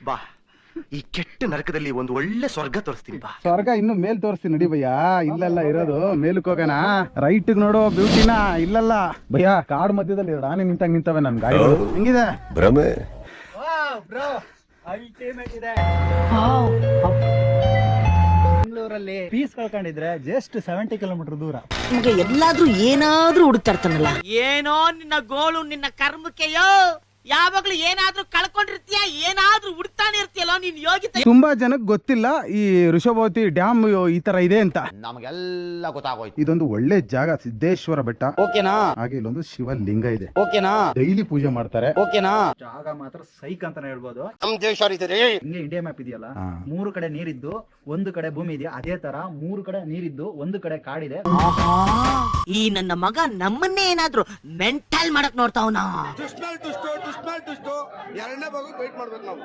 ಬಾ, ಈ ಕೆಟ್ಟ ನರಕದಲ್ಲಿ ಒಂದು ಒಳ್ಳೆ ಸ್ವರ್ಗ ತೋರಿಸ್ತೀನಿ ಬಾ. ಸ್ವರ್ಗ ಇನ್ನು ಮೇಲ್ ತೋರಿಸ್ತೀನಿ ನಡಿ ಭಯ್ಯ. ಇಲ್ಲೆಲ್ಲ ಇರೋದು ಮೇಲಕ್ಕೆ ಹೋಗೋಣ. ರೈಟ್ ನೋಡು ಬ್ಯೂಟಿನ. ಇಲ್ಲಲ್ಲ ಭಯ್ಯ, ಕಾಡ್ ಮಧ್ಯದಲ್ಲಿ ರಾಣಿ ನಿಂತವೆ ನನ್ ಗಾಡಿಗಳು. ಹೆಂಗಿದೆ ಭ್ರಮೆ? ಬೆಂಗಳೂರಲ್ಲಿ ಪೀಸ್ ಕಳ್ಕೊಂಡಿದ್ರೆ ಜಸ್ಟ್ 70 ಕಿಲೋಮೀಟರ್ ದೂರ. ನಿಮ್ಗೆ ಎಲ್ಲಾದ್ರೂ ಏನಾದ್ರೂ ಹುಡುಕ್ತಾ ಇರ್ತಾನಲ್ಲ. ಏನೋ ನಿನ್ನ ಗೋಳು, ನಿನ್ನ ಕರ್ಮಕ್ಕೆಯೋ. ಯಾವಾಗ್ಲೂ ಏನಾದ್ರೂ ಕಳ್ಕೊಂಡಿರ್ತೀಯ, ಏನಾದ್ರೂ ಹುಡ್ತಾನೆ ಇರ್ತೀಯಲ್ಲ ನೀನ್ ಯೋಗಿತ. ತುಂಬಾ ಜನಕ್ಕೆ ಗೊತ್ತಿಲ್ಲ ಈ ಋಷಭಾವತಿ ಡ್ಯಾಮ್ ಈ ತರ ಇದೆ ಅಂತ. ನಮಗೆಲ್ಲ ಗೊತ್ತಾಗೋಯ್ತು. ಇದೊಂದು ಒಳ್ಳೆ ಜಾಗ, ಸಿದ್ದೇಶ್ವರ ಬೆಟ್ಟ. ಓಕೆನಾ? ಹಾಗೆ ಇಲ್ಲೊಂದು ಶಿವಲಿಂಗ ಇದೆ. ಓಕೆನಾ? ಡೈಲಿ ಪೂಜೆ ಮಾಡ್ತಾರೆ. ಓಕೆನಾ? ಜಾಗ ಮಾತ್ರ ಸೈಕ್ ಅಂತಾನೆ ಹೇಳ್ಬೋದು. ನಮ್ ದೇಶ ಹಿಂಗೆ ಇಂಡಿಯಾ ಮ್ಯಾಪ್ ಇದೆಯಲ್ಲ, 3 ಕಡೆ ನೀರಿದ್ದು 1 ಕಡೆ ಭೂಮಿ ಇದೆಯಾ, ಅದೇ ತರ 3 ಕಡೆ ನೀರಿದ್ದು 1 ಕಡೆ ಕಾಡಿದೆ. ಈ ನನ್ನ ಮಗ ನಮ್ಮನ್ನೇ ಏನಾದ್ರೂ ಮೆಂಟಲ್ ಮಾಡಕ್ ನೋಡ್ತಾವ್ನಾ? ಎರಡನೇ ಭಾಗ ವೇಟ್ ಮಾಡ್ಬೇಕು ನಾವು.